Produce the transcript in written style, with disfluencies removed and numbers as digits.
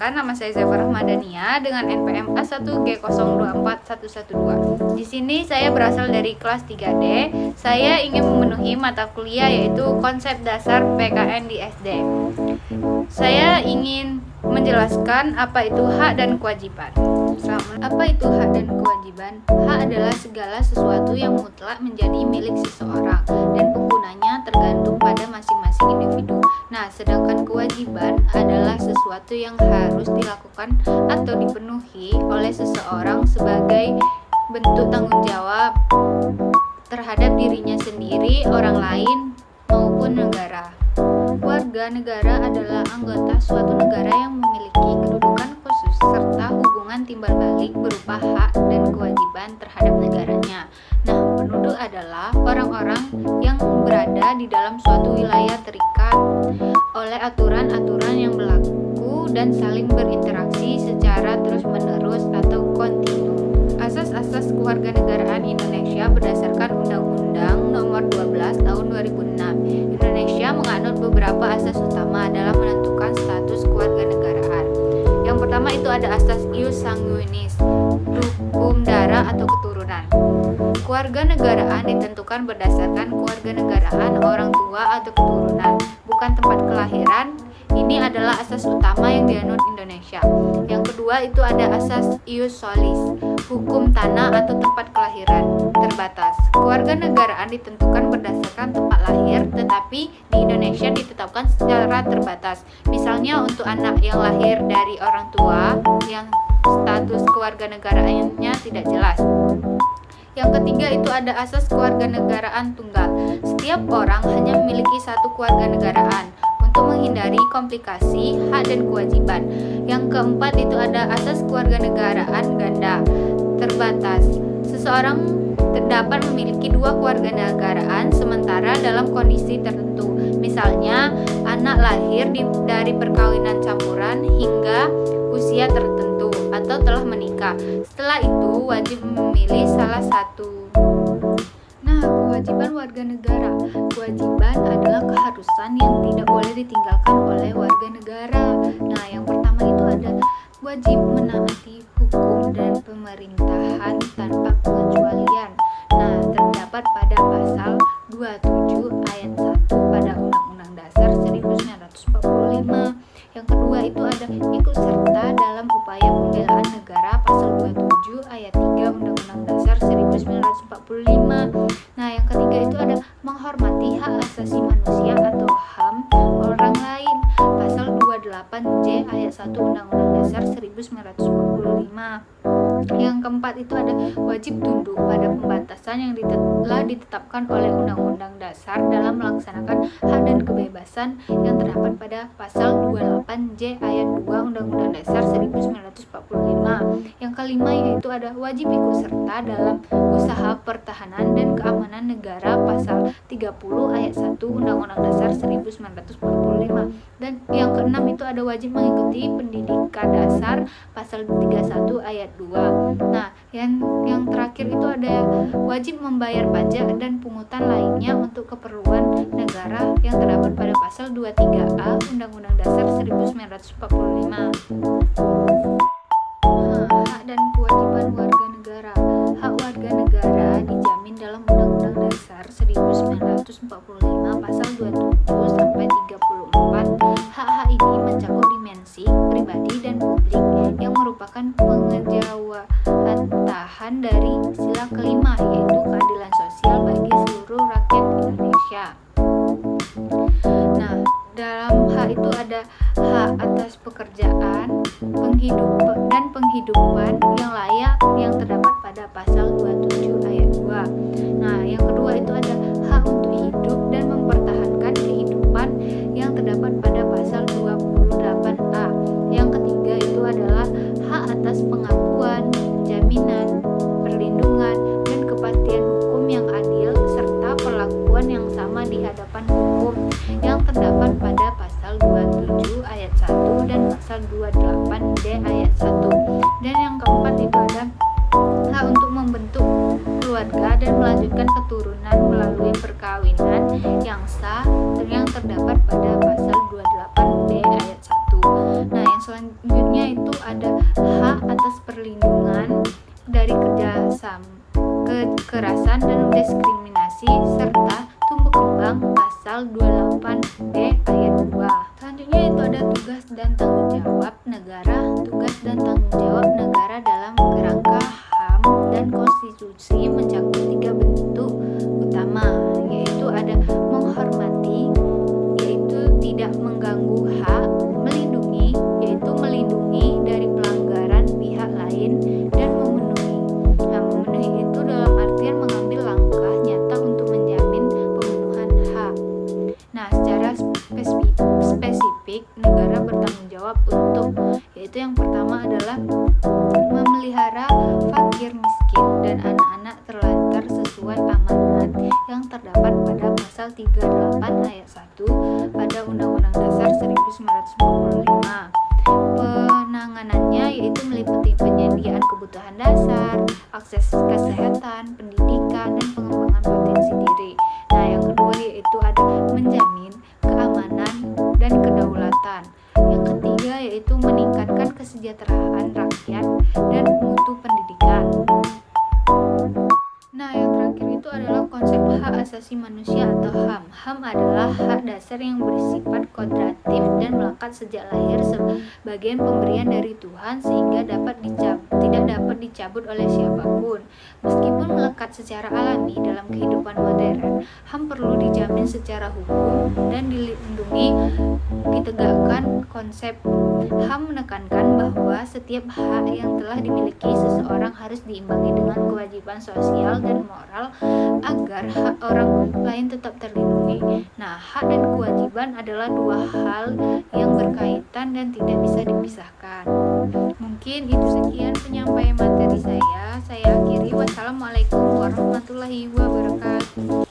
Perkenalkan, nama saya Zafar Rahmadania dengan NPM A1G024112. Di sini saya berasal dari kelas 3D. Saya ingin memenuhi mata kuliah yaitu konsep dasar PKN di SD. Saya ingin menjelaskan apa itu hak dan kewajiban. Apa itu hak dan kewajiban? Hak adalah segala sesuatu yang mutlak menjadi milik seseorang dan penggunanya tergantung pada masing-masing individu. Nah, sedangkan kewajiban adalah sesuatu yang harus dilakukan atau dipenuhi oleh seseorang sebagai bentuk tanggung jawab terhadap dirinya sendiri, orang lain, maupun negara. Warga negara adalah anggota suatu negara yang memiliki kedudukan khusus serta hubungan timbal balik berupa hak dan kewajiban terhadap negaranya. Nah, penduduk adalah orang-orang yang berada di dalam suatu wilayah terikat oleh aturan-aturan yang berlaku dan saling berinteraksi secara terus-menerus atau kontinu. Asas-asas kewarganegaraan Indonesia berdasarkan Undang-Undang Nomor 12 Tahun 2006. Indonesia menganut beberapa asas utama dalam menentukan status kewarganegaraan. Yang pertama itu ada asas ius sanguinis, hukum darah atau keturunan. Kewarganegaraan ditentukan berdasarkan kewarganegaraan orang tua atau keturunan, bukan tempat kelahiran. Ini adalah asas utama yang dianut Indonesia. Yang kedua itu ada asas ius solis, hukum tanah atau tempat kelahiran terbatas. Kewarganegaraan ditentukan berdasarkan tempat lahir, tetapi di Indonesia ditetapkan secara terbatas. Misalnya untuk anak yang lahir dari orang tua yang status kewarganegaraannya tidak jelas. Yang ketiga itu ada asas kewarganegaraan tunggal. Setiap orang hanya memiliki satu kewarganegaraan untuk menghindari komplikasi hak dan kewajiban. Yang keempat itu ada asas kewarganegaraan ganda terbatas. Seseorang terdapat memiliki dua kewarganegaraan sementara dalam kondisi tertentu. Misalnya, anak lahir dari perkawinan campuran hingga usia tertentu atau telah menikah. Setelah itu wajib memilih salah satu. Nah, kewajiban warga negara. Kewajiban adalah keharusan yang tidak boleh ditinggalkan oleh warga negara. Nah, yang pertama itu ada wajib menaati hukum dan pemerintahan tanpa pengecualian. Nah, terdapat pada pasal 27 ayat 1 pada Undang-Undang Dasar 1945. Yang kedua itu ada ikut serta dalam upaya pembelaan negara pasal 27 ayat 3 Undang-Undang Dasar 1945. Nah, yang ketiga itu ada menghormati hak asasi manusia atau HAM orang lain pasal 28J ayat 1 Undang-Undang Dasar 1945. Yang keempat itu ada wajib tunduk pada pembatasan yang telah ditetapkan oleh Undang-Undang Dasar dalam melaksanakan hak dan kebebasan yang terdapat pada pasal 28J ayat 2 Undang-Undang Dasar 1945. Yang kelima yaitu ada wajib ikut serta dalam usaha pertahanan dan keamanan negara pasal 30 ayat 1 Undang-Undang Dasar 1945. Dan yang keenam itu ada wajib mengikuti pendidikan dasar pasal 31 ayat 2. Nah, yang terakhir itu ada wajib membayar pajak dan pungutan lainnya untuk keperluan negara yang terdapat pada pasal 23A Undang-Undang Dasar 1945. Hak dan kewajiban warga negara. Hak warga negara dijamin dalam Undang-Undang Dasar 1945 pasal 27 sampai 34. Hak-hak ini mencakup dimensi pribadi dan publik yang merupakan pengejawatahan dari sila kelima yaitu keadilan sosial bagi seluruh rakyat Indonesia. Nah, dalam hak itu ada hak atas pekerjaan, penghidupan yang layak yang terdapat pada pasal 27 ayat 2. Nah, yang kedua itu ada hak untuk hidup dan mempertahankan kehidupan yang terdapat pada pasal 28A. Yang ketiga itu adalah hak atas pengakuan, jaminan, perlindungan, dan kepastian hukum yang adil serta perlakuan yang sama di hadapan hukum yang terdapat pada pasal 27 ayat 1 dan pasal 28D ayat 1. Dan yang keempat itu ada hak untuk membentuk keluarga dan melanjutkan keturunan melalui perkawinan yang sah yang terdapat pada pasal 28D ayat 1. Nah, yang selanjutnya ada hak atas perlindungan dari kekerasan dan diskriminasi serta tumbuh kembang pasal 28D ayat 2. Selanjutnya itu ada tugas dan tanggung jawab negara. Tugas dan tanggung jawab negara dalam kerangka HAM dan konstitusi mencakup 3 bentuk utama, yaitu ada menghormati, yaitu tidak mengganggu hak, melindungi, yaitu melindungi dari pelanggaran pihak lain, dan memenuhi. Nah, memenuhi itu dalam artian mengambil langkah nyata untuk menjamin pemenuhan hak. Nah, secara spesifik negara bertanggung jawab untuk, yaitu yang pertama adalah memelihara fakir miskin dan anak-anak terlantar sesuai amanat yang terdapat pada pasal 38 ayat 1 pada Undang-Undang Dasar 1945. Penanganannya yaitu meliputi penyediaan kebutuhan dasar, akses kesehatan, pendidikan, dan pengembangan potensi diri. Nah, yang kedua yaitu ada menjamin keamanan dan kedaulatan. Yang ketiga yaitu meningkatkan kesejahteraan rakyat dan mutu pendidikan. Nah, yang terakhir itu adalah konsep hak asasi manusia atau HAM. HAM adalah hak dasar yang bersifat kodratif dan melekat sejak lahir sebagai pemberian dari Tuhan sehingga tidak dapat dicabut oleh siapapun. Meskipun melekat secara alami dalam kehidupan modern, HAM perlu dijamin secara hukum dan dilindungi ditegakkan. Konsep HAM menekankan bahwa setiap hak yang telah dimiliki seseorang harus diimbangi dengan kewajiban sosial dan moral agar hak orang lain tetap terlindungi. Nah, hak dan kewajiban adalah dua hal yang berkaitan dan tidak bisa dipisahkan. Mungkin itu sekian penyampaian materi saya. Saya akhiri. Wassalamualaikum warahmatullahi wabarakatuh.